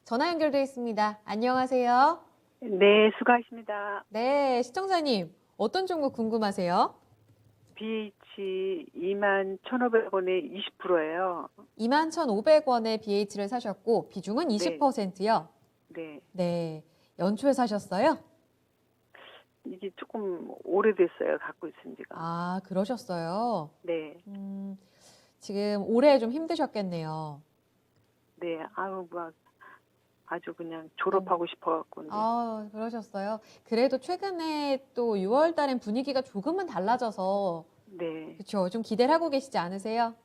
전화 연결돼 있습니다. 안녕하세요. 네, 수고하십니다. 네, 시청자님, 어떤 종목 궁금하세요? BH 21,500원에 20%예요. 21,500원에 BH를 사셨고, 비중은 네, 20%요. 네. 네, 연초에 사셨어요? 이게 조금 오래됐어요. 갖고 있은 지가. 아, 그러셨어요. 네, 지금 올해 좀 힘드셨겠네요. 네. 아유, 막 아주 그냥 네. 졸업하고 싶어갖고. 네, 아, 그러셨어요. 그래도 최근에 또 6월 달엔 분위기가 조금은 달라져서, 네. 그쵸, 좀 기대를 하고 계시지 않으세요?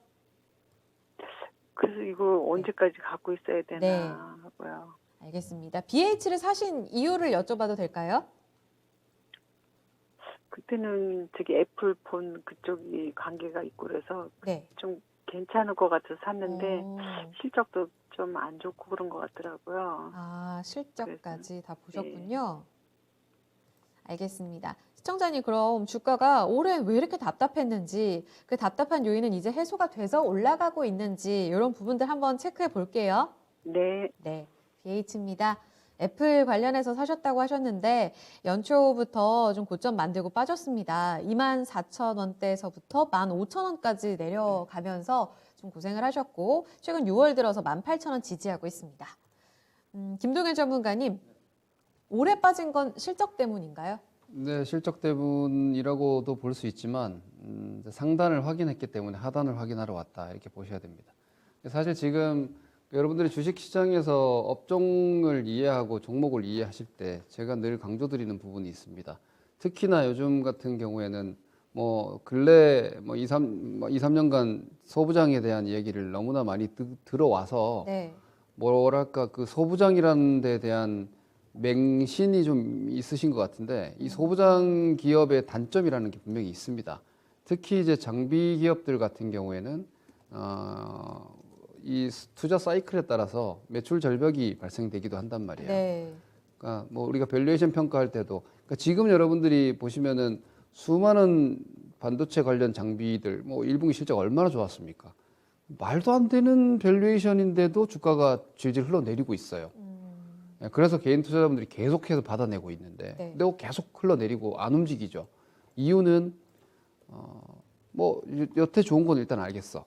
그래서 이거 네. 언제까지 갖고 있어야 네, 되나 하고요. 알겠습니다. BH를 사신 이유를 여쭤봐도 될까요? 그때는 저기 애플폰 그쪽이 관계가 있고 그래서 네. 좀 괜찮을 것 같아서 샀는데 어, 실적도 좀 안 좋고 그런 것 같더라고요. 아, 그래서 실적까지 다 네. 보셨군요. 알겠습니다. 시청자님, 그럼 주가가 올해 왜 이렇게 답답했는지, 그 답답한 요인은 이제 해소가 돼서 올라가고 있는지, 이런 부분들 한번 체크해 볼게요. 네, 네, BH입니다. 애플 관련해서 사셨다고 하셨는데, 연초부터 좀 고점 만들고 빠졌습니다. 24,000원대에서부터 15,000원까지 내려가면서 좀 고생을 하셨고, 최근 6월 들어서 18,000원 지지하고 있습니다. 김동현 전문가님, 올해 빠진 건 실적 때문인가요? 네, 실적 때문이라고도 볼 수 있지만 이제 상단을 확인했기 때문에 하단을 확인하러 왔다 이렇게 보셔야 됩니다. 사실 지금 여러분들이 주식시장에서 업종을 이해하고 종목을 이해하실 때 제가 늘 강조드리는 부분이 있습니다. 특히나 요즘 같은 경우에는 뭐 근래 뭐 2, 3년간 소부장에 대한 얘기를 너무나 많이 들어와서 네. 뭐랄까 그 소부장이라는 데 대한 맹신이 좀 있으신 것 같은데 이 소부장 기업의 단점이라는 게 분명히 있습니다. 특히 이제 장비 기업들 같은 경우에는 이 투자 사이클에 따라서 매출 절벽이 발생되기도 한단 말이에요. 네. 그러니까 뭐 우리가 밸류에이션 평가할 때도 그러니까 지금 여러분들이 보시면은 수많은 반도체 관련 장비들 뭐 1분기 실적 얼마나 좋았습니까? 말도 안 되는 밸류에이션인데도 주가가 질질 흘러내리고 있어요. 예, 그래서 개인 투자자분들이 계속해서 받아내고 있는데, 네. 근데 계속 흘러내리고 안 움직이죠. 이유는 뭐 여태 좋은 건 일단 알겠어.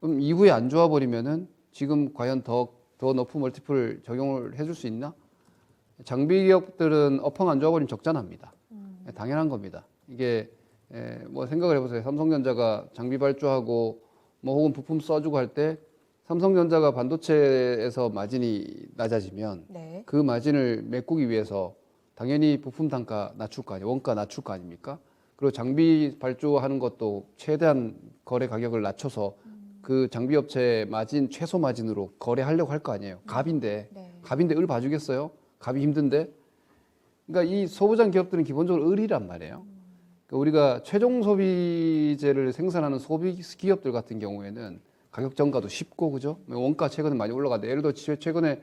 그럼 이후에 안 좋아 버리면은 지금 과연 더 높은 멀티플 적용을 해줄 수 있나? 장비 기업들은 업황 안 좋아 버리면 적자납니다. 예, 당연한 겁니다. 이게 뭐 생각을 해보세요. 삼성전자가 장비 발주하고 뭐 혹은 부품 써주고 할 때 삼성전자가 반도체에서 마진이 낮아지면 네. 그 마진을 메꾸기 위해서 당연히 부품 단가 낮출 거 아니에요. 원가 낮출 거 아닙니까? 그리고 장비 발주하는 것도 최대한 거래 가격을 낮춰서 그 장비 업체 마진 최소 마진으로 거래하려고 할 거 아니에요. 갑인데 네. 갑인데 을 봐주겠어요? 갑이 힘든데. 그러니까 이 소부장 기업들은 기본적으로 을이란 말이에요. 그러니까 우리가 최종 소비재를 생산하는 소비 기업들 같은 경우에는 가격 전가도 쉽고 그죠? 원가 최근에 많이 올라가는데 예를 들어 최근에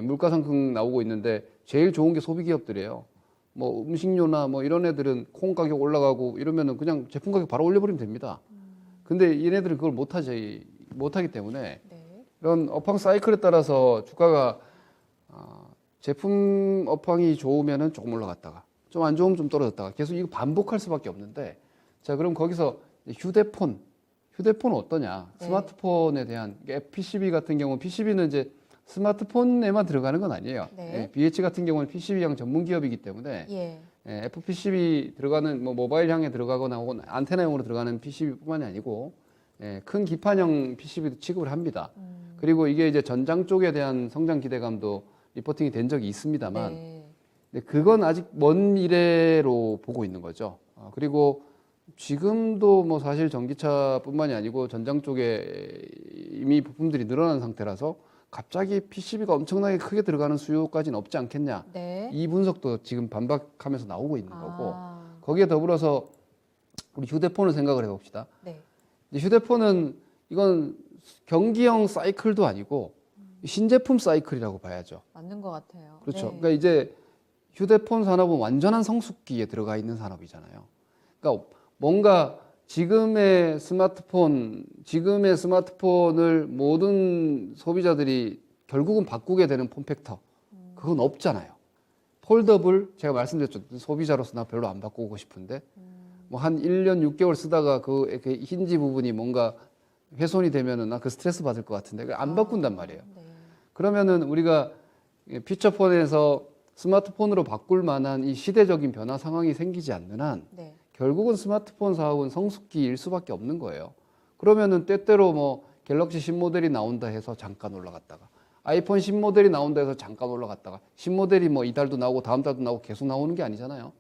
물가 상승 나오고 있는데 제일 좋은 게 소비 기업들이에요. 뭐 음식료나 뭐 이런 애들은 콩 가격 올라가고 이러면은 그냥 제품 가격 바로 올려버리면 됩니다. 근데 얘네들은 그걸 못하기 때문에 네. 이런 업황 사이클에 따라서 주가가 제품 업황이 좋으면은 조금 올라갔다가 좀 안 좋으면 좀 떨어졌다가 계속 이거 반복할 수밖에 없는데 자 그럼 거기서 휴대폰은 어떠냐? 네. 스마트폰에 대한 PCB 같은 경우 PCB는 이제 스마트폰에만 들어가는 건 아니에요. 네. 예, BH 같은 경우는 PCB형 전문 기업이기 때문에 예. FPCB 들어가는 뭐 모바일형에 들어가거나 혹은 안테나형으로 들어가는 PCB뿐만이 아니고 큰 기판형 PCB도 취급을 합니다. 그리고 이게 이제 전장 쪽에 대한 성장 기대감도 리포팅이 된 적이 있습니다만 네. 근데 그건 아직 먼 미래로 보고 있는 거죠. 그리고 지금도 뭐 사실 전기차뿐만이 아니고 전장 쪽에 이미 부품들이 늘어난 상태라서 갑자기 PCB가 엄청나게 크게 들어가는 수요까지는 없지 않겠냐. 네. 이 분석도 지금 반박하면서 나오고 있는 거고 아, 거기에 더불어서 우리 휴대폰을 생각을 해봅시다. 네. 이제 휴대폰은 이건 경기형 사이클도 아니고 신제품 사이클이라고 봐야죠. 맞는 것 같아요. 그렇죠. 네. 그러니까 이제 휴대폰 산업은 완전한 성숙기에 들어가 있는 산업이잖아요. 그러니까 뭔가 지금의 스마트폰을 모든 소비자들이 결국은 바꾸게 되는 폼팩터 그건 없잖아요. 폴더블 제가 말씀드렸죠. 소비자로서 나 별로 안 바꾸고 싶은데 뭐 한 1년 6개월 쓰다가 그 힌지 부분이 뭔가 훼손이 되면은 나 그 스트레스 받을 것 같은데 안 바꾼단 말이에요. 네. 그러면은 우리가 피처폰에서 스마트폰으로 바꿀 만한 이 시대적인 변화 상황이 생기지 않는 한 네. 결국은 스마트폰 사업은 성숙기일 수밖에 없는 거예요. 그러면은 때때로 뭐 갤럭시 신모델이 나온다 해서 잠깐 올라갔다가 아이폰 신모델이 나온다 해서 잠깐 올라갔다가 신모델이 뭐 이달도 나오고 다음 달도 나오고 계속 나오는 게 아니잖아요.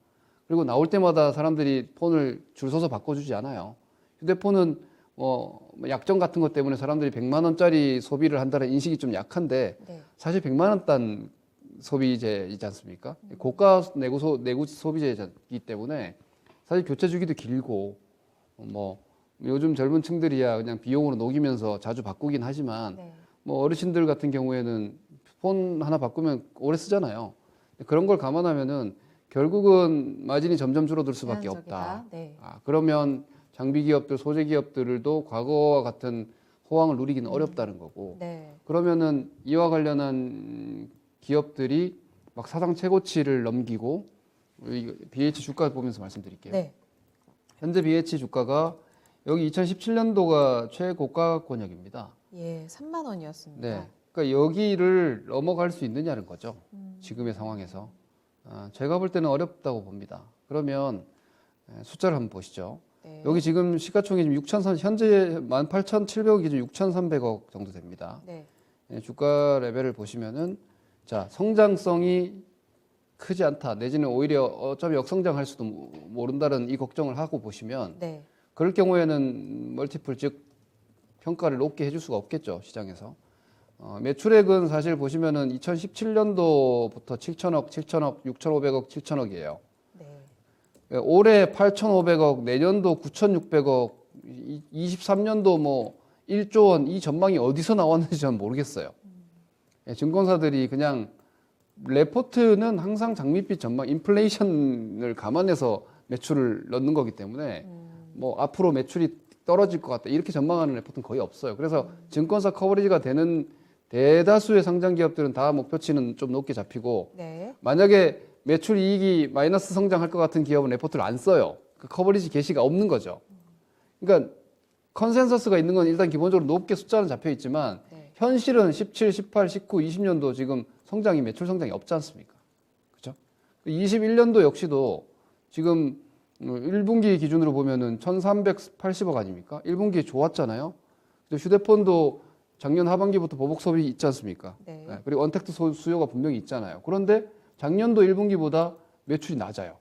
그리고 나올 때마다 사람들이 폰을 줄 서서 바꿔주지 않아요. 휴대폰은 뭐 약정 같은 것 때문에 사람들이 100만 원짜리 소비를 한다는 인식이 좀 약한데 네. 사실 100만 원 단 소비재이지 않습니까? 고가 내구 소비재이기 때문에 사실 교체 주기도 길고 뭐 요즘 젊은 층들이야 그냥 비용으로 녹이면서 자주 바꾸긴 하지만 네. 뭐 어르신들 같은 경우에는 폰 하나 바꾸면 오래 쓰잖아요. 그런 걸 감안하면은 결국은 마진이 점점 줄어들 수밖에 없다. 제한적이다. 네. 그러면 장비 기업들, 소재 기업들도 과거와 같은 호황을 누리기는 어렵다는 거고. 네. 그러면은 이와 관련한 기업들이 막 사상 최고치를 넘기고 BH 주가 보면서 말씀드릴게요. 네. 현재 BH 주가가 여기 2017년도가 최고가 권역입니다. 예, 3만 원이었습니다. 네. 그러니까 여기를 넘어갈 수 있느냐는 거죠. 지금의 상황에서. 제가 볼 때는 어렵다고 봅니다. 그러면 숫자를 한번 보시죠. 네. 여기 지금 시가총액이 지금 6,300, 현재 18,700억 기준 6,300억 정도 됩니다. 네. 주가 레벨을 보시면은 자, 성장성이 크지 않다. 내지는 오히려 어차피 역성장할 수도 모른다는 이 걱정을 하고 보시면 네. 그럴 경우에는 멀티플 즉 평가를 높게 해줄 수가 없겠죠 시장에서. 매출액은 사실 보시면은 2017년도부터 7천억, 6,500억, 7천억이에요. 네. 올해 8,500억, 내년도 9,600억, 23년도 뭐 1조 원 이 전망이 어디서 나왔는지 저는 모르겠어요. 증권사들이 그냥 레포트는 항상 장밋빛 전망, 인플레이션을 감안해서 매출을 넣는 거기 때문에 뭐 앞으로 매출이 떨어질 것 같다 이렇게 전망하는 레포트는 거의 없어요. 그래서 증권사 커버리지가 되는 대다수의 상장 기업들은 다 목표치는 좀 높게 잡히고 네. 만약에 매출 이익이 마이너스 성장할 것 같은 기업은 레포트를 안 써요. 그 커버리지 게시가 없는 거죠. 그러니까 컨센서스가 있는 건 일단 기본적으로 높게 숫자는 잡혀 있지만 네. 현실은 17, 18, 19, 20년도 지금 성장이 매출 성장이 없지 않습니까? 그렇죠? 21년도 역시도 지금 1분기 기준으로 보면은 1,380억 아닙니까? 1분기에 좋았잖아요. 휴대폰도 작년 하반기부터 보복 소비 있지 않습니까? 네. 그리고 언택트 수요가 분명히 있잖아요. 그런데 작년도 1분기보다 매출이 낮아요.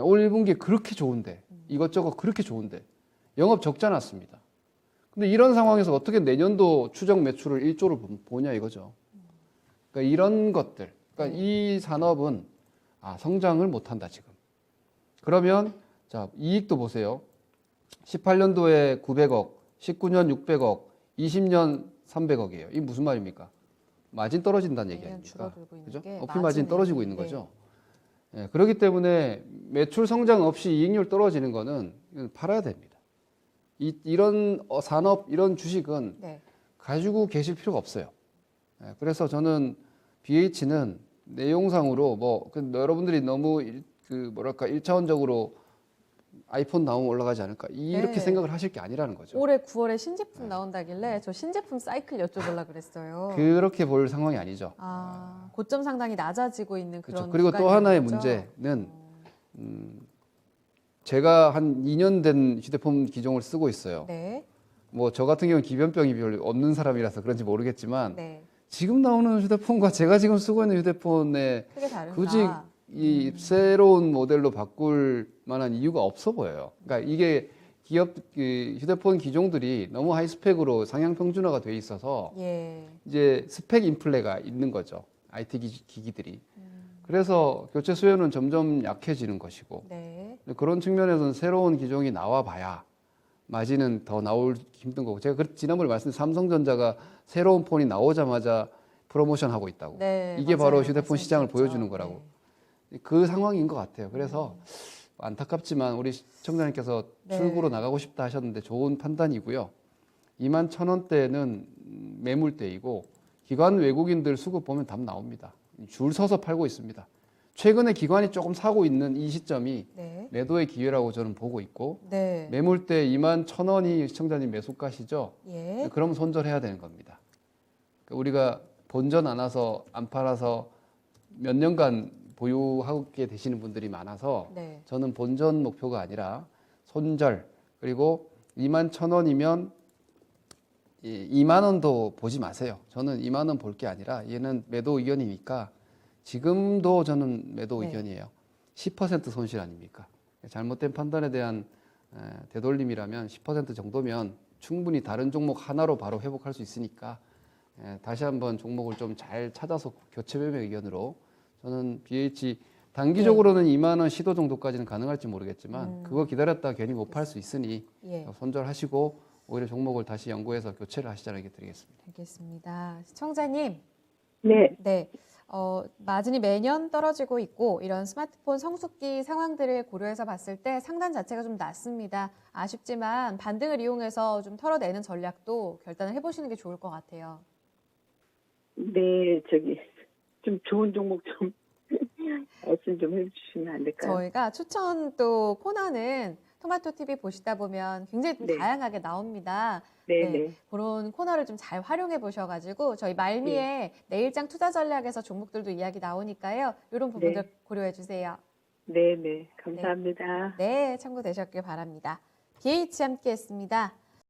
올 1분기에 그렇게 좋은데 이것저것 그렇게 좋은데 영업 적자 났습니다. 근데 이런 상황에서 어떻게 내년도 추정 매출을 1조를 보냐 이거죠. 그러니까 이런 것들, 그러니까 이 산업은 성장을 못한다 지금. 그러면 자 이익도 보세요. 18년도에 900억, 19년 600억, 20년 300억이에요. 이게 무슨 말입니까? 마진 떨어진다는 얘기 아닙니까? 줄어들고 있는 그죠? 게 어피 마진 떨어지고 있는 네. 거죠. 예, 그렇기 때문에 매출 성장 없이 이익률 떨어지는 거는 이건 팔아야 됩니다. 이런 산업, 이런 주식은 네. 가지고 계실 필요가 없어요. 예, 그래서 저는 BH는 내용상으로 여러분들이 너무 뭐랄까 1차원적으로 아이폰 나오면 올라가지 않을까 이렇게 네. 생각을 하실 게 아니라는 거죠. 올해 9월에 신제품 나온다길래 저 신제품 사이클 여쭤보려고 그랬어요. 그렇게 볼 상황이 아니죠. 고점 상당히 낮아지고 있는 그렇죠. 그런 그리고 또 구간인 하나의 거죠? 문제는 제가 한 2년 된 휴대폰 기종을 쓰고 있어요. 네. 뭐 저 같은 경우는 기변병이 별로 없는 사람이라서 그런지 모르겠지만 네. 지금 나오는 휴대폰과 제가 지금 쓰고 있는 휴대폰에 크게 다른다. 굳이 이 새로운 모델로 바꿀 만한 이유가 없어 보여요. 그러니까 이게 기업 휴대폰 기종들이 너무 하이스펙으로 상향 평준화가 돼 있어서 예. 이제 스펙 인플레가 있는 거죠. IT 기기들이. 그래서 교체 수요는 점점 약해지는 것이고 네. 그런 측면에서는 새로운 기종이 나와 봐야 마진은 더 나올 힘든 거고 제가 지난번에 말씀드린 삼성전자가 새로운 폰이 나오자마자 프로모션 하고 있다고. 네, 이게 맞아요. 바로 휴대폰 시장을 말씀하셨죠. 보여주는 거라고. 그 상황인 것 같아요. 그래서 안타깝지만 우리 시청자님께서 네. 출구로 나가고 싶다 하셨는데 좋은 판단이고요. 21,000원대는 매물대이고 기관 외국인들 수급 보면 답 나옵니다. 줄 서서 팔고 있습니다. 최근에 기관이 조금 사고 있는 이 시점이 네. 매도의 기회라고 저는 보고 있고 네. 매물대 21,000원이 시청자님 매수가시죠? 예. 그럼 손절해야 되는 겁니다. 우리가 본전 안 와서 안 팔아서 몇 년간 보유하게 되시는 분들이 많아서 네. 저는 본전 목표가 아니라 손절 그리고 21,000원이면 2만 원도 보지 마세요. 저는 2만 원 볼 게 아니라 얘는 매도 의견이니까 지금도 저는 매도 네. 의견이에요. 10% 손실 아닙니까? 잘못된 판단에 대한 되돌림이라면 10% 정도면 충분히 다른 종목 하나로 바로 회복할 수 있으니까 다시 한번 종목을 좀 잘 찾아서 교체 매매 의견으로 저는 BH 단기적으로는 2만 원 시도 정도까지는 가능할지 모르겠지만 그거 기다렸다 괜히 못 팔 수 있으니 예. 손절하시고 오히려 종목을 다시 연구해서 교체를 하시자는 게 드리겠습니다. 알겠습니다. 시청자님, 네. 네. 마진이 매년 떨어지고 있고 이런 스마트폰 성숙기 상황들을 고려해서 봤을 때 상단 자체가 좀 낮습니다. 아쉽지만 반등을 이용해서 좀 털어내는 전략도 결단을 해보시는 게 좋을 것 같아요. 네, 좀 좋은 종목 좀 말씀 좀 해주시면 안 될까요? 저희가 추천 또 코너는 토마토 TV 보시다 보면 굉장히 좀 네. 다양하게 나옵니다. 네, 네, 네. 그런 코너를 좀 잘 활용해 보셔가지고 저희 말미에 내일장 투자 전략에서 종목들도 이야기 나오니까요. 이런 부분들 네. 고려해 주세요. 네, 네. 감사합니다. 네, 참고되셨길 바랍니다. BH 함께했습니다.